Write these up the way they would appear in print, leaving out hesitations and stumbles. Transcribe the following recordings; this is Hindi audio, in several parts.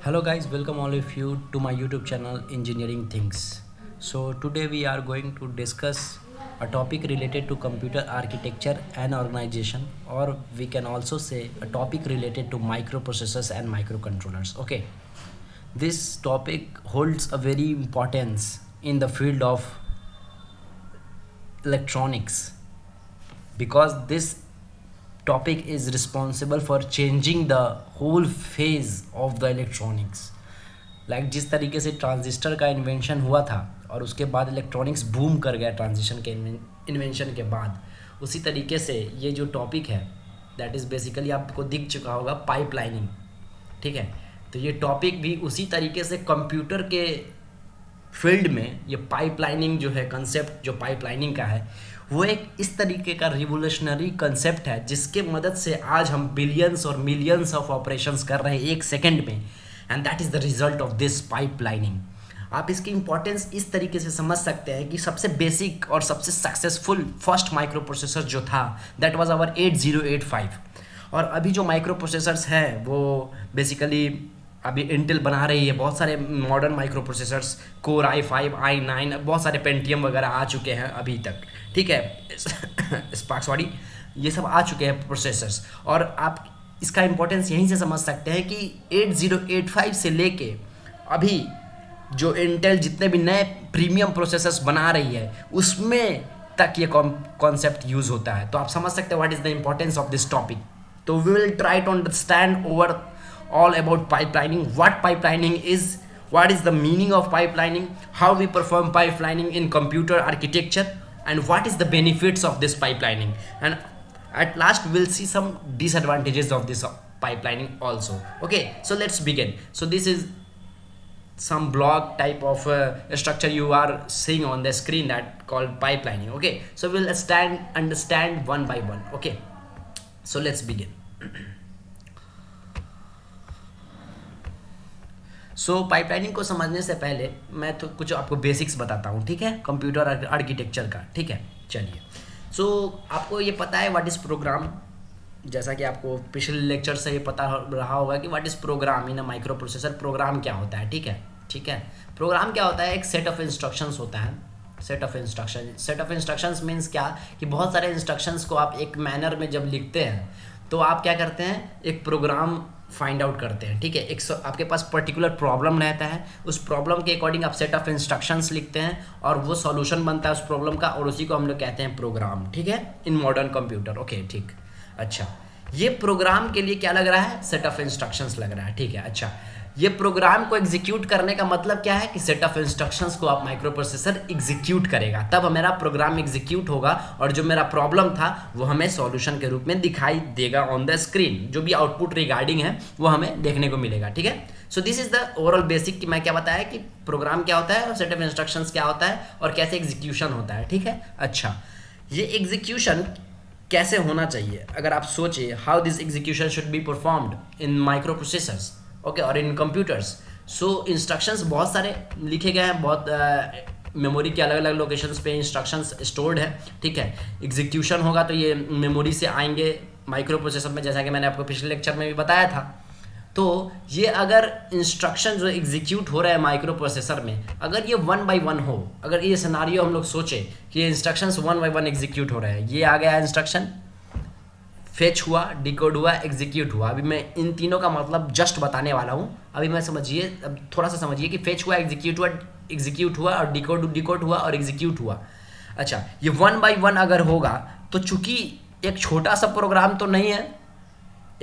Hello guys, welcome all of you to my YouTube channel Engineering Things. So today we are going to discuss a topic related to computer architecture and organization, or we can also say a topic related to microprocessors and microcontrollers. Okay, this topic holds a very importance in the field of electronics because this topic is responsible for changing the whole phase of the electronics. Like जिस तरीके से ट्रांजिस्टर का इन्वेंशन हुआ था और उसके बाद इलेक्ट्रॉनिक्स बूम कर गया ट्रांजिशन के इन्वेंशन के बाद, उसी तरीके से ये जो टॉपिक है दैट इज़ बेसिकली आपको दिख चुका होगा पाइपलाइनिंग. ठीक है, तो ये टॉपिक भी उसी तरीके से कंप्यूटर के फील्ड में ये पाइपलाइनिंग जो है, कंसेप्ट जो पाइपलाइनिंग का है, वो एक इस तरीके का रिवोल्यूशनरी कंसेप्ट है जिसके मदद से आज हम बिलियंस और मिलियंस ऑफ ऑपरेशंस कर रहे हैं एक सेकंड में. And that is the result of this pipelining. आप इसकी इंपॉर्टेंस इस तरीके से समझ सकते हैं कि सबसे बेसिक और सबसे सक्सेसफुल फर्स्ट माइक्रो प्रोसेसर जो था दैट वाज आवर 8085. और अभी जो माइक्रो प्रोसेसर्स हैं वो बेसिकली अभी इंटेल बना रही है. बहुत सारे modern micro processors core i5 i9 बहुत सारे पेंटियम वगैरह आ चुके हैं अभी तक. ठीक है, स्पार्क्स वाली ये सब आ चुके हैं प्रोसेसर्स. और आप इसका इंपॉर्टेंस यहीं से समझ सकते हैं कि 8085 से लेके अभी जो इंटेल जितने भी नए प्रीमियम प्रोसेसर्स बना रही है उसमें तक ये कॉन्सेप्ट यूज़ होता है. तो आप समझ सकते हैं what is the importance of this topic. तो we will try to understand over all about pipelining, what pipelining is, what is the meaning of pipelining, how we perform pipelining in computer architecture, and what is the benefits of this pipelining. And at last we'll see some disadvantages of this pipelining also. Okay, so let's begin. So this is some block type of structure you are seeing on the screen that called pipelining. Okay, so we'll understand one by one. Okay, so let's begin. So pipelining को समझने से पहले मैं तो कुछ आपको बेसिक्स बताता हूँ. ठीक है, कंप्यूटर आर्किटेक्चर का. ठीक है, चलिए. सो आपको ये पता है व्हाट इज़ प्रोग्राम. जैसा कि आपको पिछले लेक्चर से ये पता रहा होगा कि what is program in a microprocessor. Program क्या होता है? ठीक है, ठीक है. प्रोग्राम क्या होता है? एक सेट ऑफ इंस्ट्रक्शंस होता है. सेट ऑफ इंस्ट्रक्शंस मीन्स क्या कि बहुत सारे इंस्ट्रक्शंस को आप एक मैनर में जब लिखते हैं तो आप क्या करते हैं, एक प्रोग्राम फाइंड आउट करते हैं. ठीक है, एक आपके पास पर्टिकुलर प्रॉब्लम रहता है, उस प्रॉब्लम के अकॉर्डिंग आप सेट ऑफ इंस्ट्रक्शंस लिखते हैं और वो सॉल्यूशन बनता है उस प्रॉब्लम का, और उसी को हम लोग कहते हैं प्रोग्राम. ठीक है, इन मॉडर्न कंप्यूटर. ओके, ठीक. अच्छा, ये प्रोग्राम के लिए क्या लग रहा है? सेट ऑफ इंस्ट्रक्शंस लग रहा है. ठीक है, अच्छा. ये प्रोग्राम को एग्जीक्यूट करने का मतलब क्या है कि सेट ऑफ इंस्ट्रक्शंस को आप माइक्रो प्रोसेसर एग्जीक्यूट करेगा, तब मेरा प्रोग्राम एग्जीक्यूट होगा और जो मेरा प्रॉब्लम था वो हमें सॉल्यूशन के रूप में दिखाई देगा ऑन द स्क्रीन. जो भी आउटपुट रिगार्डिंग है वो हमें देखने को मिलेगा. ठीक है, सो this is the overall basic कि मैं क्या बताया कि प्रोग्राम क्या होता है और सेट ऑफ इंस्ट्रक्शंस क्या होता है और कैसे एग्जीक्यूशन होता है. ठीक है, अच्छा. ये एग्जीक्यूशन कैसे होना चाहिए अगर आप सोचिए, how this execution should be performed in micro processors. Okay, और इन कंप्यूटर्स. सो इंस्ट्रक्शंस बहुत सारे लिखे गए हैं, बहुत मेमोरी के अलग अलग लोकेशंस पे इंस्ट्रक्शंस स्टोर्ड है. ठीक है, एग्जीक्यूशन होगा तो ये मेमोरी से आएंगे माइक्रो प्रोसेसर में, जैसा कि मैंने आपको पिछले लेक्चर में भी बताया था. तो ये अगर इंस्ट्रक्शन जो एग्जीक्यूट हो रहा है माइक्रो प्रोसेसर में, अगर ये 1 by 1 हो, अगर ये सिनारियो हम लोग सोचे कि ये इंस्ट्रक्शंस 1 by 1 एग्जीक्यूट हो रहे हैं, ये आ गया इंस्ट्रक्शन, फेच हुआ, डिकोड हुआ, एग्जीक्यूट हुआ. अभी मैं इन तीनों का मतलब जस्ट बताने वाला हूँ. अभी मैं समझिए, अब थोड़ा सा समझिए कि फेच हुआ, एग्जीक्यूट हुआ और डिकोड हुआ और एग्जीक्यूट हुआ. अच्छा, ये 1 by 1 अगर होगा तो चूंकि एक छोटा सा प्रोग्राम तो नहीं है.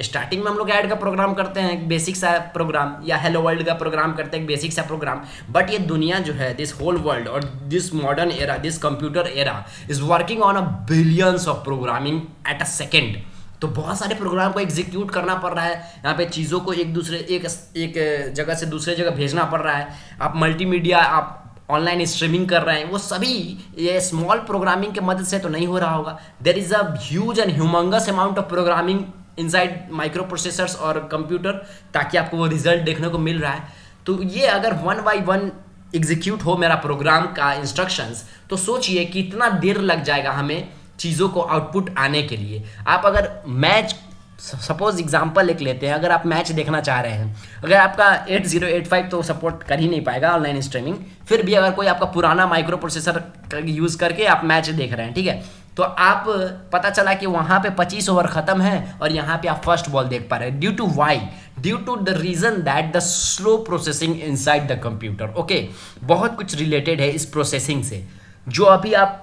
स्टार्टिंग में हम लोग ऐड का प्रोग्राम करते हैं, एक बेसिक सा प्रोग्राम, या हेलो वर्ल्ड का प्रोग्राम करते हैं, एक बेसिक सा प्रोग्राम. बट ये दुनिया जो है, दिस होल वर्ल्ड और this modern era, this computer era is working on a billions of programming at a second. तो बहुत सारे प्रोग्राम को एग्जीक्यूट करना पड़ रहा है. यहाँ पे चीज़ों को एक जगह से दूसरे जगह भेजना पड़ रहा है. आप मल्टीमीडिया, आप ऑनलाइन स्ट्रीमिंग कर रहे हैं, वो सभी ये स्मॉल प्रोग्रामिंग के मदद से तो नहीं हो रहा होगा. There is a huge and humongous amount of programming inside microprocessors और कंप्यूटर, ताकि आपको वो रिजल्ट देखने को मिल रहा है. तो ये अगर 1 by 1 एग्जीक्यूट हो मेरा प्रोग्राम का इंस्ट्रक्शंस, तो सोचिए कितना देर लग जाएगा हमें चीज़ों को आउटपुट आने के लिए. आप अगर मैच सपोज एग्जांपल एक लेते हैं, अगर आप मैच देखना चाह रहे हैं, अगर आपका 8085 तो सपोर्ट कर ही नहीं पाएगा ऑनलाइन स्ट्रीमिंग, फिर भी अगर कोई आपका पुराना माइक्रो प्रोसेसर यूज़ करके आप मैच देख रहे हैं, ठीक है, तो आप पता चला कि वहाँ पे 25 ओवर ख़त्म है और यहाँ पे आप फर्स्ट बॉल देख पा रहे हैं, due to why, due to the reason that the slow processing inside the computer. Okay, बहुत कुछ रिलेटेड है इस प्रोसेसिंग से, जो अभी आप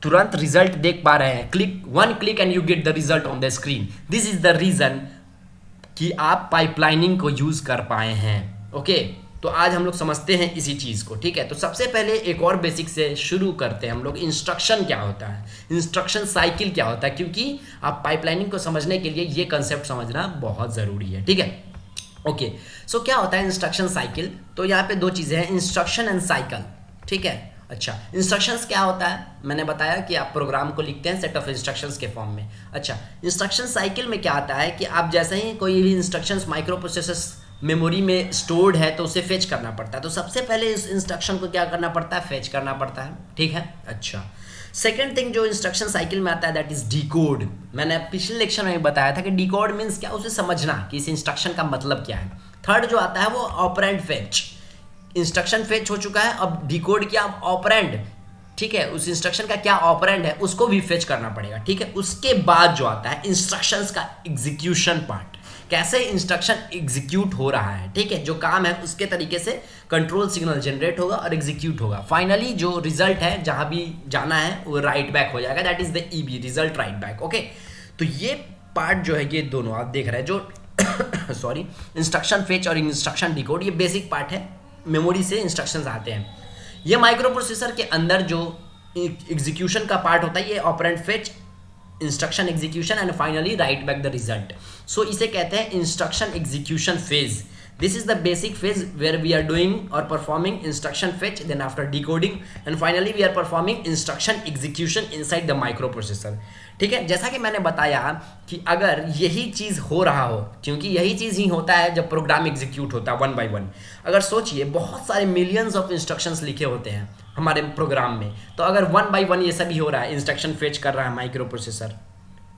तुरंत रिजल्ट देख पा रहे हैं, click one click and you get the result on the screen. This is the reason कि आप पाइपलाइनिंग को यूज कर पाए हैं। ओके, तो आज हम लोग समझते हैं इसी चीज को, ठीक है। तो सबसे पहले एक और बेसिक से शुरू करते हैं हम लोग, इंस्ट्रक्शन क्या होता है, इंस्ट्रक्शन साइकिल क्या होता है, क्योंकि आप पाइपलाइनिंग को समझने के लिए ये कंसेप्ट समझना बहुत जरूरी है, ठीक है। ओके, सो क्या होता है इंस्ट्रक्शन साइकिल? तो यहाँ पे दो चीजें हैं, इंस्ट्रक्शन एंड साइकिल, ठीक है। अच्छा, इंस्ट्रक्शंस क्या होता है? मैंने बताया कि आप प्रोग्राम को लिखते हैं सेट ऑफ इंस्ट्रक्शंस के फॉर्म में। अच्छा, इंस्ट्रक्शन साइकिल में क्या आता है कि आप जैसे ही कोई भी इंस्ट्रक्शंस माइक्रो प्रोसेसर्स मेमोरी में स्टोर्ड है तो उसे फेच करना पड़ता है। तो सबसे पहले इस इंस्ट्रक्शन को क्या करना पड़ता है? फेच करना पड़ता है, ठीक है। अच्छा, सेकेंड थिंग जो इंस्ट्रक्शन साइकिल में आता है दैट इज डिकोड। मैंने पिछले लेक्चर में भी बताया था कि डिकोड मीन्स क्या, उसे समझना कि इस इंस्ट्रक्शन का मतलब क्या है। थर्ड जो आता है वो ऑपरेंड फेच, इंस्ट्रक्शन फेच हो चुका है, अब डिकोड किया, अब ऑपरेंड, ठीक है, उस इंस्ट्रक्शन का क्या ऑपरेंड है उसको भी फेच करना पड़ेगा, ठीक है। उसके बाद जो आता है इंस्ट्रक्शंस का एग्जीक्यूशन पार्ट, कैसे इंस्ट्रक्शन एग्जीक्यूट हो रहा है, ठीक है, जो काम है उसके तरीके से कंट्रोल सिग्नल जनरेट होगा और एग्जीक्यूट होगा। फाइनली जो रिजल्ट है जहां भी जाना है वो राइट बैक हो जाएगा, that is the EB, result right back. Okay, तो ये पार्ट जो है, ये दोनों आप देख रहे हैं जो सॉरी, इंस्ट्रक्शन फेच और इंस्ट्रक्शन डिकोड, ये बेसिक पार्ट है, मेमोरी से इंस्ट्रक्शंस आते हैं। ये माइक्रो प्रोसेसर के अंदर जो एग्जीक्यूशन का पार्ट होता है, ये operand fetch, instruction execution and finally write back the result. So इसे कहते हैं instruction execution phase. This is the basic phase where we are doing और performing instruction fetch, then after decoding and finally we are performing instruction execution inside the microprocessor, ठीक है। जैसा कि मैंने बताया कि अगर यही चीज़ हो रहा हो, क्योंकि यही चीज़ ही होता है जब प्रोग्राम एग्जीक्यूट होता है वन बाय वन। अगर सोचिए बहुत सारे मिलियंस ऑफ इंस्ट्रक्शंस लिखे होते हैं हमारे प्रोग्राम में, तो अगर वन बाय वन ये सभी हो रहा है, इंस्ट्रक्शन फेच कर रहा है माइक्रो प्रोसेसर,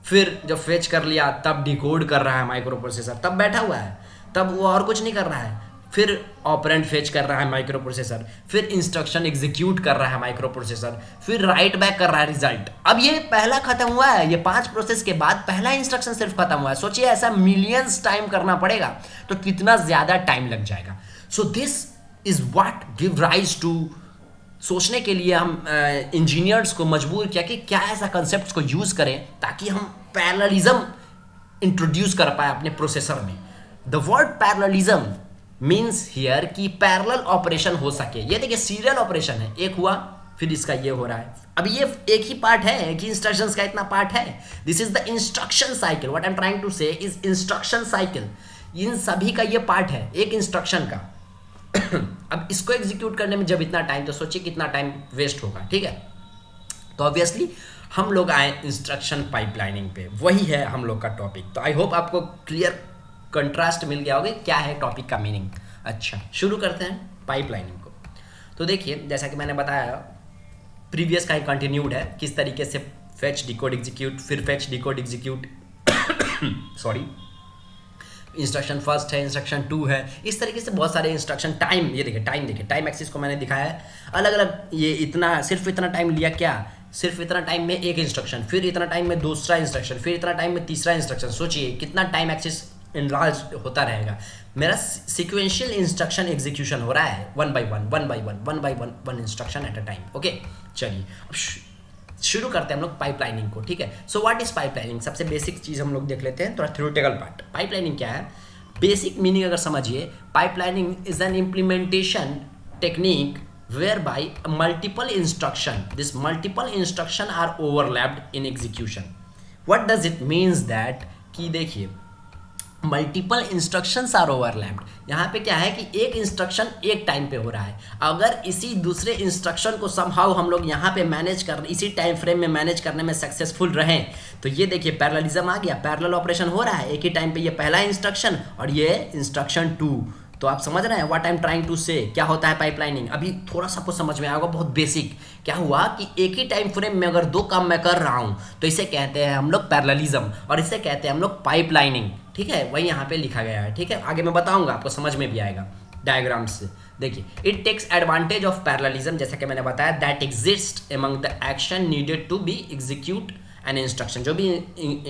फिर जब फेच कर लिया तब डिकोड कर रहा है माइक्रो प्रोसेसर, तब बैठा हुआ है, तब वो और कुछ नहीं कर रहा है, फिर ऑपरेंड फेच कर रहा है माइक्रो प्रोसेसर, फिर इंस्ट्रक्शन एग्जीक्यूट कर रहा है माइक्रो प्रोसेसर, फिर राइट बैक कर रहा है रिजल्ट। अब ये पहला खत्म हुआ है, ये 5 प्रोसेस के बाद पहला इंस्ट्रक्शन सिर्फ खत्म हुआ है। सोचिए ऐसा मिलियंस टाइम करना पड़ेगा तो कितना ज्यादा टाइम लग जाएगा। So this is what give rise to, सोचने के लिए हम इंजीनियर्स को मजबूर किया कि क्या ऐसा कंसेप्ट को यूज करें ताकि हम पैरेललिज्म इंट्रोड्यूस कर पाए अपने प्रोसेसर में। The word parallelism means here कि पैरेलल ऑपरेशन हो सके। ये देखिए सीरियल ऑपरेशन है, एक हुआ फिर इसका ये हो रहा है। अब ये एक ही पार्ट है कि इंस्ट्रक्शंस का इतना पार्ट है। This is the instruction cycle, what I am trying to say is instruction cycle, इन सभी का ये पार्ट है एक इंस्ट्रक्शन का। अब इसको एग्जीक्यूट करने में जब इतना टाइम, तो सोचिए कितना टाइम वेस्ट होगा, ठीक है। तो ऑब्वियसली हम लोग आए इंस्ट्रक्शन पाइपलाइनिंग पे, वही है हम लोग का टॉपिक। तो आई होप आपको क्लियर कंट्रास्ट मिल गया होगा क्या है टॉपिक का मीनिंग। अच्छा, शुरू करते हैं पाइपलाइनिंग को। तो देखिए जैसा कि मैंने बताया प्रीवियस का ही कंटिन्यूड है, किस तरीके से फेच डिकोड एग्जीक्यूट, फिर fetch decode execute sorry, instruction first है, इंस्ट्रक्शन 2 है, इस तरीके से बहुत सारे इंस्ट्रक्शन। टाइम, ये देखिए टाइम एक्सिस को मैंने दिखाया है अलग अलग। ये इतना, सिर्फ इतना टाइम लिया क्या, सिर्फ इतना टाइम में एक इंस्ट्रक्शन, फिर इतना टाइम में दूसरा इंस्ट्रक्शन, फिर इतना टाइम में तीसरा इंस्ट्रक्शन। सोचिए कितना टाइम एक्सिस इनलार्ज होता रहेगा। मेरा सिक्वेंशियल इंस्ट्रक्शन एग्जीक्यूशन हो रहा है one by one instruction at a time. Okay, चलिए अब शुरू करते हैं हम लोग पाइपलाइनिंग को, ठीक है। So what is pipelining? सबसे बेसिक चीज हम लोग देख लेते हैं, थोड़ा थ्योरेटिकल पार्ट। पाइपलाइनिंग क्या है, बेसिक मीनिंग अगर समझिए, pipelining is an implementation technique whereby multiple instruction are overlapped in execution. What does it means that कि देखिए मल्टीपल इंस्ट्रक्शंस आर ओवरलैप्ड, यहाँ पे क्या है कि एक इंस्ट्रक्शन एक टाइम पे हो रहा है। अगर इसी दूसरे इंस्ट्रक्शन को समहाउ हम लोग यहाँ पे मैनेज कर, इसी टाइम फ्रेम में मैनेज करने में सक्सेसफुल रहें, तो ये देखिए पैरेललिज्म आ गया, पैरेलल ऑपरेशन हो रहा है एक ही टाइम पे, ये पहला इंस्ट्रक्शन और ये इंस्ट्रक्शन 2, तो आप समझ रहे हैं what I am trying to say, क्या होता है पाइपलाइनिंग। अभी थोड़ा सा आपको समझ में आएगा, बहुत बेसिक। क्या हुआ कि एक ही टाइम फ्रेम में अगर दो काम मैं कर रहा हूं तो इसे कहते हैं हम लोग पैरेललिज्म, और इसे कहते हैं हम लोग पाइपलाइनिंग। ठीक है, वही यहाँ पे लिखा गया है। ठीक है, आगे मैं बताऊंगा, आपको समझ में भी आएगा डायग्राम्स से। देखिए, it takes advantage of parallelism, जैसा कि मैंने बताया, that exist among the action needed to be execute an instruction. जो भी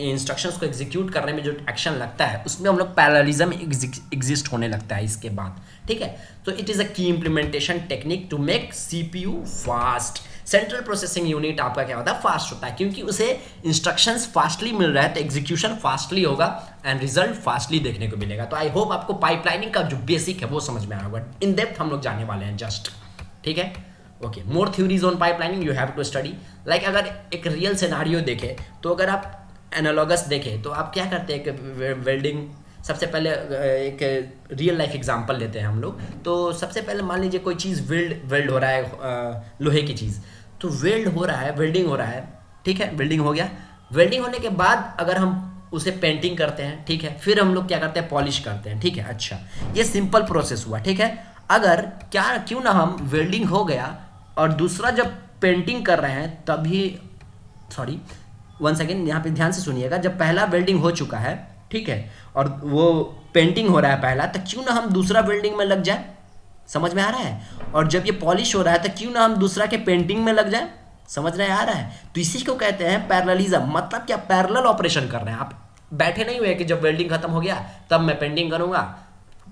इंस्ट्रक्शंस को एग्जीक्यूट करने में जो एक्शन लगता है उसमें हम लोग पैरेललिज्म एग्जिस्ट होने लगता है इसके बाद। ठीक है, तो it is a key implementation technique to make CPU fast. Central processing unit आपका क्या होता है, फास्ट होता है, क्योंकि उसे इंस्ट्रक्शंस फास्टली मिल रहा है तो एग्जीक्यूशन फास्टली होगा एंड रिजल्ट फास्टली देखने को मिलेगा। तो आई होप आपको पाइपलाइनिंग का जो बेसिक है वो समझ में आएगा। इन डेप्थ हम लोग जाने वाले हैं जस्ट। ठीक है, okay, more theories on pipelining you have to study. Like अगर एक रियल सिनारियो देखें तो अगर आप एनालॉगस देखें तो आप क्या करते हैं कि वेल्डिंग, सबसे पहले एक रियल लाइफ एग्जांपल लेते हैं हम लोग। तो सबसे पहले मान लीजिए कोई चीज़ वेल्ड हो रहा है, लोहे की चीज़, तो वेल्ड हो रहा है, वेल्डिंग हो रहा है। ठीक है, वेल्डिंग हो गया। वेल्डिंग होने के बाद अगर हम उसे पेंटिंग करते हैं, ठीक है, फिर हम लोग क्या करते हैं, पॉलिश करते हैं। ठीक है, अच्छा, ये सिंपल प्रोसेस हुआ। ठीक है, अगर क्यों ना हम वेल्डिंग हो गया और दूसरा जब पेंटिंग कर रहे हैं तभी, सॉरी वन सेकेंड, यहाँ पे ध्यान से सुनिएगा, जब पहला वेल्डिंग हो चुका है, ठीक है, और वो पेंटिंग हो रहा है पहला, तो क्यों ना हम दूसरा वेल्डिंग में लग जाए। समझ में आ रहा है। और जब ये पॉलिश हो रहा है तो क्यों ना हम दूसरा के पेंटिंग में लग जाए। समझ रहे आ रहा है। तो इसी को कहते हैं पैरेललिज्म। मतलब क्या, पैरेलल ऑपरेशन कर रहे हैं। आप बैठे नहीं हुए कि जब वेल्डिंग खत्म हो गया तब मैं पेंटिंग करूंगा,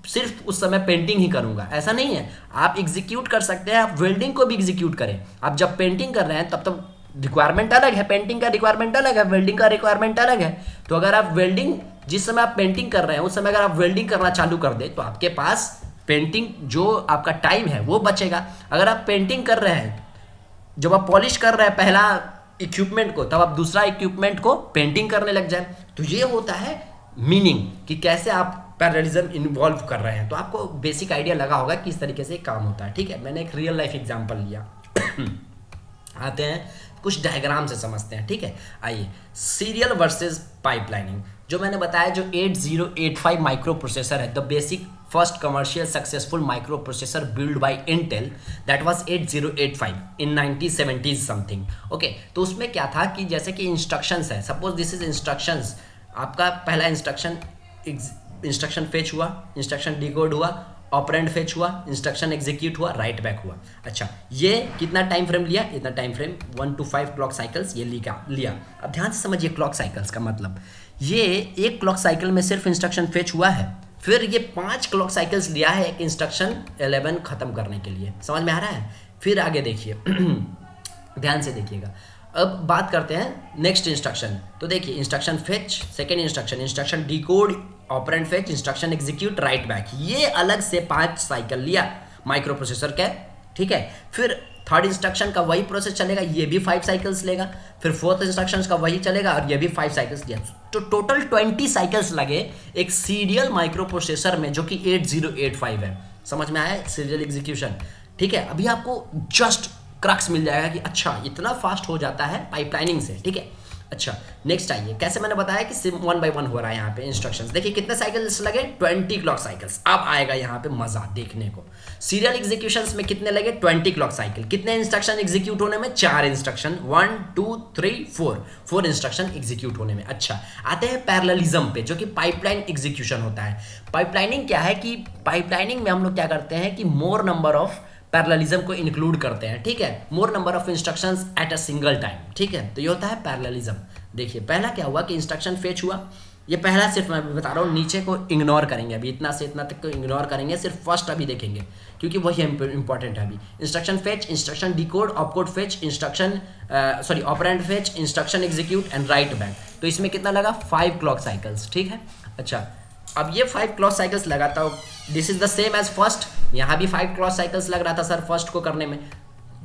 सिर्फ उस समय पेंटिंग ही करूंगा, ऐसा नहीं है। आप एग्जीक्यूट कर सकते हैं, आप वेल्डिंग को भी एग्जीक्यूट करें। आप जब पेंटिंग कर रहे हैं तब तो रिक्वायरमेंट अलग है, पेंटिंग का रिक्वायरमेंट अलग है, वेल्डिंग का रिक्वायरमेंट अलग है। तो अगर आप वेल्डिंग, जिस समय आप पेंटिंग कर रहे हैं उस समय अगर आप वेल्डिंग करना चालू कर दे तो आपके पास पेंटिंग जो आपका टाइम है वो बचेगा। अगर आप पेंटिंग कर रहे हैं, जब आप पॉलिश कर रहे हैं पहला इक्विपमेंट को, तब आप दूसरा इक्विपमेंट को पेंटिंग करने लग जाए। तो ये होता है मीनिंग कि कैसे आप पैरेललिज्म इन्वॉल्व कर रहे हैं। तो आपको बेसिक आइडिया लगा होगा कि इस तरीके से काम होता है। ठीक है, मैंने एक रियल लाइफ एग्जांपल लिया। आते हैं कुछ डायग्राम से समझते हैं। ठीक है, आइए, सीरियल वर्सेस पाइपलाइनिंग। जो मैंने बताया, जो 8085 माइक्रो प्रोसेसर है, the basic first commercial successful micro processor build by Intel, that was 8085 in 1970s something. Okay, तो उसमें क्या था कि जैसे कि इंस्ट्रक्शंस है, सपोज दिस इज इंस्ट्रक्शंस। आपका पहला इंस्ट्रक्शन फेच हुआ, इंस्ट्रक्शन डिकोड हुआ, ऑपरेंड फेच हुआ, इंस्ट्रक्शन एग्जीक्यूट हुआ, राइट बैक हुआ। अच्छा, ये कितना टाइम फ्रेम लिया, इतना time frame 1 to 5 clock cycles ये लिया। अब ध्यान से समझिए क्लॉक साइकिल्स का मतलब, ये एक क्लॉक साइकिल में सिर्फ इंस्ट्रक्शन फेच हुआ है, फिर ये 5 क्लॉक साइकिल्स लिया है एक इंस्ट्रक्शन 11 खत्म करने के लिए। समझ में आ रहा है। फिर आगे देखिए, ध्यान से देखिएगा। अब बात करते हैं नेक्स्ट इंस्ट्रक्शन। तो देखिए, instruction fetch, second instruction decode, operand fetch, instruction execute, right back, ये अलग से 5 साइकिल लिया माइक्रो प्रोसेसर का। ठीक है, फिर थर्ड इंस्ट्रक्शन का वही प्रोसेस चलेगा, ये भी 5 साइकिल्स लेगा, फिर फोर्थ इंस्ट्रक्शन का वही चलेगा और ये भी 5 साइकिल्स लिया। तो टोटल 20 साइकिल्स लगे एक सीरियल माइक्रो प्रोसेसर में, जो कि 8085 है। समझ में आया, सीरियल एग्जीक्यूशन। ठीक है, अभी आपको जस्ट क्रक्स मिल जाएगा कि अच्छा इतना फास्ट हो जाता है पाइपलाइनिंग से। ठीक है, अच्छा नेक्स्ट आइए, कैसे मैंने बताया कि सिम 1 by 1 हो रहा है यहाँ पे इंस्ट्रक्शंस। देखिए कितने साइकिल्स लगे, 20 क्लॉक साइकिल्स। अब आएगा यहाँ पे मजा देखने को। सीरियल एग्जीक्यूशंस में कितने लगे, 20 क्लॉक साइकिल। कितने इंस्ट्रक्शन एग्जीक्यूट होने में, 4 इंस्ट्रक्शन, 1 2 3 4 इंस्ट्रक्शन एग्जीक्यूट होने में। अच्छा, आते हैं पैरेललिज्म पे, जो कि पाइपलाइन एग्जीक्यूशन होता है। पाइपलाइनिंग क्या है कि पाइपलाइनिंग में हम लोग क्या करते हैं कि मोर नंबर ऑफ पैरेललिज्म को इंक्लूड करते हैं। ठीक है, मोर number of instructions at a single time. ठीक है, तो ये होता है पैरेललिज्म। देखिए पहला क्या हुआ कि इंस्ट्रक्शन फेच हुआ, ये पहला सिर्फ मैं बता रहा हूँ, नीचे को इग्नोर करेंगे अभी, इतना से इतना तक को इग्नोर करेंगे, सिर्फ फर्स्ट अभी देखेंगे क्योंकि वही इंपॉर्टेंट है अभी। Instruction fetch, instruction decode, opcode fetch, operand fetch, instruction execute and right back. तो इसमें कितना लगा, 5 क्लॉक साइकिल्स। ठीक है, अच्छा अब ये 5 क्लॉक साइकिल्स लगाता हूँ, this is the same as first. यहाँ भी 5 क्लॉक साइकिल्स लग रहा था सर फर्स्ट को करने में,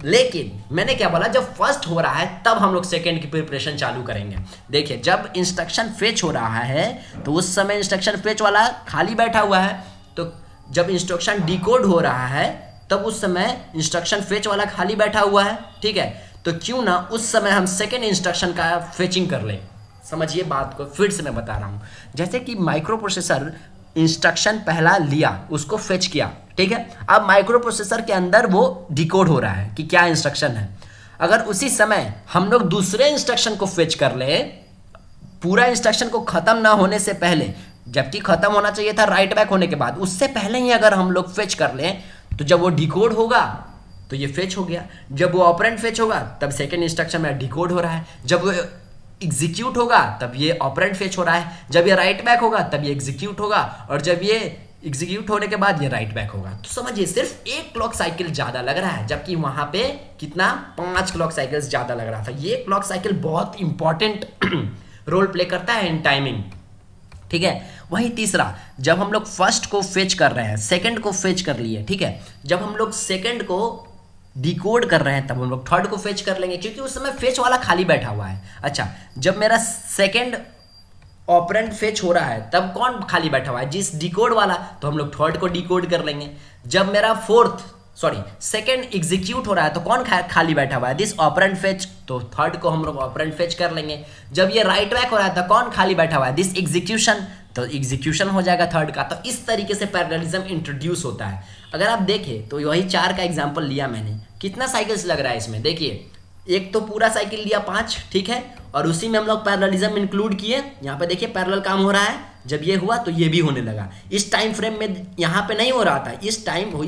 लेकिन मैंने क्या बोला, जब फर्स्ट हो रहा है तब हम लोग सेकेंड की प्रिपरेशन चालू करेंगे। देखिए जब इंस्ट्रक्शन फेच हो रहा है तो उस समय इंस्ट्रक्शन फेच वाला खाली बैठा हुआ है, तो जब इंस्ट्रक्शन डिकोड हो रहा है तब उस समय इंस्ट्रक्शन फेच वाला खाली बैठा हुआ है। ठीक है, तो क्यों ना उस समय हम सेकेंड इंस्ट्रक्शन का फेचिंग कर लें। समझिए बात को, फिर से मैं बता रहा हूँ। जैसे कि माइक्रो प्रोसेसर इंस्ट्रक्शन पहला लिया, उसको फेच किया, ठीक है। अब माइक्रो प्रोसेसर के अंदर वो डिकोड हो रहा है कि क्या इंस्ट्रक्शन है। अगर उसी समय हम लोग दूसरे इंस्ट्रक्शन को फेच कर ले, पूरा इंस्ट्रक्शन को खत्म ना होने से पहले, जबकि खत्म होना चाहिए था राइट बैक होने के बाद, उससे पहले ही अगर हम लोग फेच कर लें तो जब वो डिकोड होगा तो ये फेच हो गया। जब वो ऑपरेंड फेच होगा तब सेकंड इंस्ट्रक्शन में डिकोड हो रहा है। जब वो एग्जीक्यूट होगा तब ये ऑपरेंड फेच हो रहा है। जब ये राइट बैक होगा तब ये एग्जीक्यूट होगा, और जब ये एग्जीक्यूट होने के बाद ये राइट बैक होगा। तो समझिए सिर्फ एक क्लॉक साइकिल ज्यादा लग रहा है, जबकि वहां पे कितना 5 क्लॉक साइकिल्स ज्यादा लग रहा था। ये क्लॉक साइकिल बहुत इंपॉर्टेंट रोल प्ले करता है इन टाइमिंग, ठीक है। वही तीसरा, जब हम लोग फर्स्ट को फेच कर रहे हैं, सेकंड को फेच कर लिए, ठीक है। जब हम लोग सेकंड को डिकोड कर रहे हैं तब हम लोग थर्ड को फेच कर लेंगे, क्योंकि उस समय फेच वाला खाली बैठा हुआ है। अच्छा, जब मेरा सेकंड ऑपरेंड फेच हो रहा है तब कौन खाली बैठा हुआ है, जिस डिकोड वाला, तो हम लोग थर्ड को डिकोड कर लेंगे। जब मेरा सेकंड एग्जीक्यूट हो रहा है तो कौन खाली बैठा हुआ है, दिस ऑपरेंड फेच, तो थर्ड को हम लोग ऑपरेंड फेच कर लेंगे। जब ये राइट बैक हो रहा है तो कौन खाली बैठा हुआ है, दिस एग्जीक्यूशन, तो एग्जीक्यूशन हो जाएगा थर्ड का। तो इस तरीके से पैरेललिज्म इंट्रोड्यूस होता है। अगर आप देखें तो वही 4 का एग्जांपल लिया मैंने, कितना साइकिल्स लग रहा है इसमें, देखिए एक तो पूरा साइकिल लिया 5, ठीक है, और उसी में हम लोग पैरेललिज्म इंक्लूड किए। यहाँ पे देखिए पैरेलल काम हो रहा है, जब ये हुआ तो ये भी होने लगा। इस टाइम फ्रेम में यहाँ पे नहीं हो रहा था,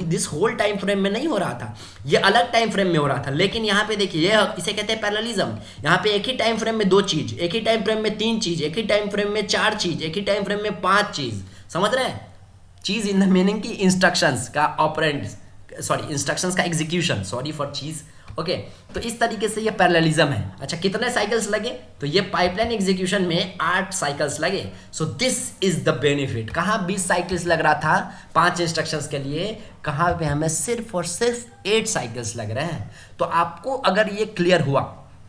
दिस होल टाइम फ्रेम में नहीं हो रहा था, ये अलग टाइम फ्रेम में हो रहा था। लेकिन यहाँ पे देखिए, ये इसे कहते हैं पैरेललिज्म। यहाँ पे एक ही टाइम फ्रेम में 2 चीज, एक ही टाइम फ्रेम में 3 चीज, एक ही टाइम फ्रेम में 4 चीज, एक ही टाइम फ्रेम में 5 चीज, समझ रहे हैं। चीज इन द मीनिंग की इंस्ट्रक्शंस का ऑपरेंड, इंस्ट्रक्शंस का एग्जीक्यूशन, सॉरी फॉर चीज, ओके। तो इस तरीके से ये पैरेललिज्म है। अच्छा, कितने साइकिल्स लगे, तो ये पाइपलाइन एग्जीक्यूशन में 8 साइकिल्स लगे। सो दिस इज द बेनिफिट। कहाँ 20 साइकिल्स लग रहा था 5 इंस्ट्रक्शंस के लिए, कहाँ पे हमें सिर्फ और सिर्फ 8 साइकिल्स लग रहे हैं। तो आपको अगर ये क्लियर हुआ,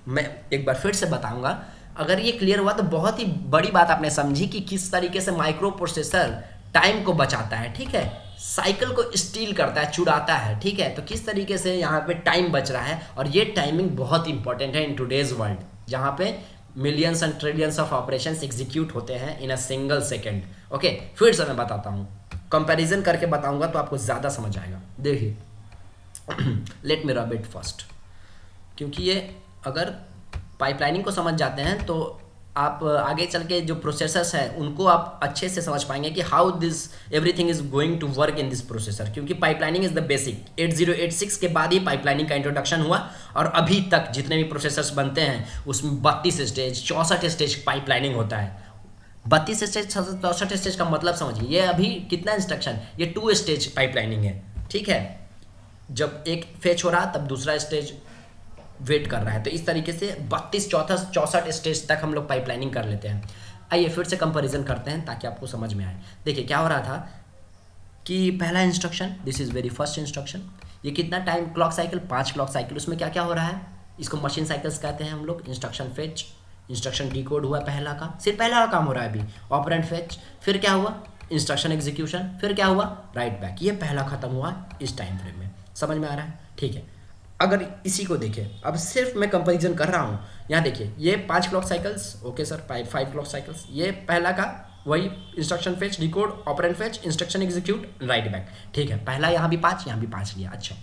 मैं एक बार फिर से बताऊंगा, अगर ये क्लियर हुआ तो बहुत ही बड़ी बात आपने समझी कि किस तरीके से माइक्रो प्रोसेसर टाइम को बचाता है, ठीक है, साइकिल को स्टील करता है, चुराता है, ठीक है। तो किस तरीके से यहाँ पे टाइम बच रहा है, और ये टाइमिंग बहुत इंपॉर्टेंट है इन टुडेज वर्ल्ड, जहाँ पे millions and trillions of operations execute होते हैं इन अ सिंगल सेकेंड, ओके। फिर से मैं बताता हूँ, कंपैरिजन करके बताऊंगा तो आपको ज़्यादा समझ आएगा। देखिए let me rub it first, क्योंकि ये अगर पाइपलाइनिंग को समझ जाते हैं तो आप आगे चल के जो प्रोसेसर्स हैं उनको आप अच्छे से समझ पाएंगे कि how this everything is going to work in this processor. क्योंकि पाइपलाइनिंग इज द बेसिक। 8086 के बाद ही पाइपलाइनिंग का इंट्रोडक्शन हुआ, और अभी तक जितने भी प्रोसेसर्स बनते हैं उसमें 32 स्टेज 64 स्टेज पाइपलाइनिंग होता है। 32 स्टेज 64 स्टेज का मतलब समझिए, ये अभी कितना इंस्ट्रक्शन, ये 2 स्टेज पाइपलाइनिंग है, ठीक है। जब एक फेच हो रहा तब दूसरा स्टेज वेट कर रहा है। तो इस तरीके से 32 64 स्टेज तक हम लोग पाइपलाइनिंग कर लेते हैं। आइए फिर से कंपैरिजन करते हैं ताकि आपको समझ में आए। देखिए क्या हो रहा था कि पहला instruction, this is very first instruction, ये कितना time clock cycle, 5 clock cycle. उसमें क्या क्या हो रहा है, इसको मशीन साइकिल्स कहते हैं हम लोग। इंस्ट्रक्शन फेच, इंस्ट्रक्शन डिकोड हुआ पहला का, सिर्फ पहला का काम हो रहा है अभी, ऑपरेंड फेच, फिर क्या हुआ इंस्ट्रक्शन एग्जीक्यूशन, फिर क्या हुआ राइट बैक। ये पहला खत्म हुआ इस टाइम फ्रेम में, समझ में आ रहा है, ठीक है। अगर इसी को देखें, अब सिर्फ मैं कंपैरिजन कर रहा हूँ, यहाँ देखिए ये 5 clock cycles, okay sir, 5 clock cycles, ये पहला का वही instruction fetch, decode, operand fetch, instruction execute, right back, ठीक है। पहला यहाँ भी 5, यहाँ भी 5 लिया। अच्छा,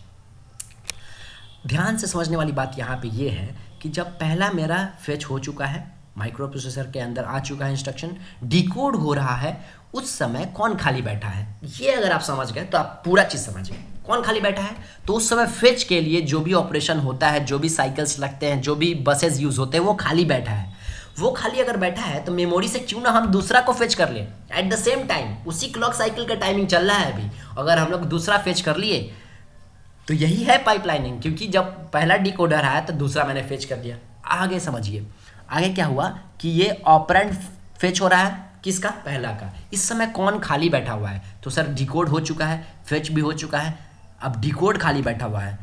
ध्यान से समझने वाली बात यहाँ पे ये है कि जब पहला मेरा फेच हो चुका है, माइक्रो प्रोसेसर के अंदर आ चुका है इंस्ट्रक्शन, डिकोड हो रहा है, उस समय कौन खाली बैठा है, ये अगर आप समझ गए तो आप पूरा चीज़ समझ गए। कौन खाली बैठा है, तो उस समय फेच के लिए जो भी ऑपरेशन होता है, जो भी साइकिल्स लगते हैं, जो भी बसेस यूज होते हैं, वो खाली बैठा है। वो खाली अगर बैठा है तो मेमोरी से क्यों ना हम दूसरा को फेच कर ले एट द सेम टाइम, उसी क्लॉक साइकिल का टाइमिंग चल रहा है अभी, अगर हम लोग दूसरा फेच कर लिए तो यही है पाइपलाइनिंग। क्योंकि जब पहला डिकोडर आया तो दूसरा मैंने फेच कर दिया। आगे समझिए, आगे क्या हुआ कि ये ऑपरेंड फेच हो रहा है, किसका, पहला का। इस समय कौन खाली बैठा हुआ है, तो सर डिकोड हो चुका है, फेच भी हो चुका है, अब डिकोड खाली बैठा हुआ है,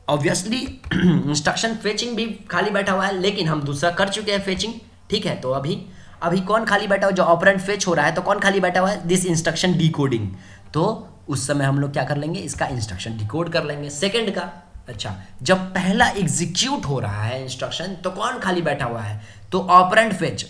ऑब्वियसली इंस्ट्रक्शन फेचिंग भी खाली बैठा हुआ है, लेकिन हम दूसरा कर चुके हैं फेचिंग, ठीक है। तो अभी कौन खाली बैठा हुआ, जो ऑपरेंड फेच हो रहा है, तो कौन खाली बैठा हुआ है, दिस इंस्ट्रक्शन डिकोडिंग। तो उस समय हम लोग क्या कर लेंगे, इसका इंस्ट्रक्शन डिकोड कर लेंगे, सेकंड का। अच्छा, जब पहला एग्जीक्यूट हो रहा है इंस्ट्रक्शन, तो कौन खाली बैठा हुआ है, तो ऑपरेंड फेच,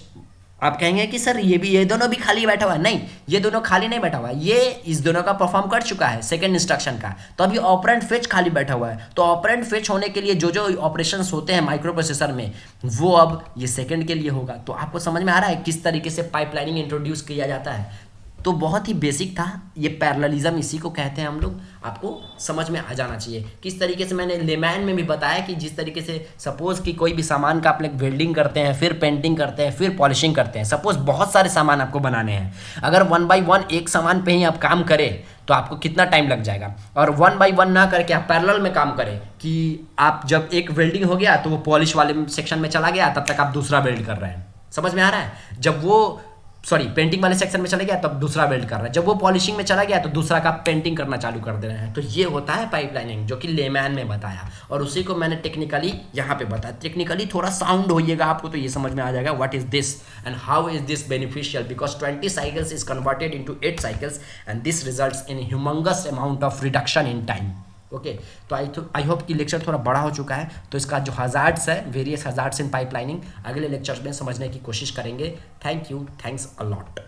आप कहेंगे कि सर ये दोनों भी खाली बैठा हुआ है। नहीं, ये दोनों खाली नहीं बैठा हुआ है, ये इस दोनों का परफॉर्म कर चुका है सेकंड इंस्ट्रक्शन का, तो अभी ऑपरेंड फेच खाली बैठा हुआ है। तो ऑपरेंड फेच होने के लिए जो जो ऑपरेशंस होते हैं माइक्रो प्रोसेसर में, वो अब ये सेकंड के लिए होगा। तो आपको समझ में आ रहा है किस तरीके से पाइपलाइनिंग इंट्रोड्यूस किया जाता है। तो बहुत ही बेसिक था ये, पैरेललिज्म इसी को कहते हैं हम लोग, आपको समझ में आ जाना चाहिए। किस तरीके से मैंने लेमैन में भी बताया कि जिस तरीके से सपोज कि कोई भी सामान का आप लोग वेल्डिंग करते हैं, फिर पेंटिंग करते हैं, फिर पॉलिशिंग करते हैं, सपोज बहुत सारे सामान आपको बनाने हैं, अगर 1 बाई 1 एक सामान पे ही आप काम करें तो आपको कितना टाइम लग जाएगा। और 1 बाई 1 ना करके आप पैरेलल में काम करें कि आप जब एक वेल्डिंग हो गया तो वो पॉलिश वाले सेक्शन में चला गया, तब तक आप दूसरा वेल्ड कर रहे हैं। समझ में आ रहा है? जब वो पेंटिंग वाले सेक्शन में चला गया तब दूसरा वेल्ड कर रहा है, जब वो पॉलिशिंग में चला गया तो दूसरा का पेंटिंग करना चालू कर दे रहे हैं। तो ये होता है पाइपलाइनिंग, जो कि लेमैन ने बताया, और उसी को मैंने टेक्निकली यहाँ पे बताया। टेक्निकली थोड़ा साउंड होइएगा आपको तो ये समझ में आ जाएगा what is this and how is this beneficial, because 20 cycles is converted into 8 cycles and this results in humongous amount of reduction in time. Okay, तो आई होप कि लेक्चर थोड़ा बड़ा हो चुका है, तो इसका जो हजार्ड्स है, वेरियस हजार्ड्स इन पाइपलाइनिंग, अगले लेक्चर्स में समझने की कोशिश करेंगे। Thank you, thanks a lot.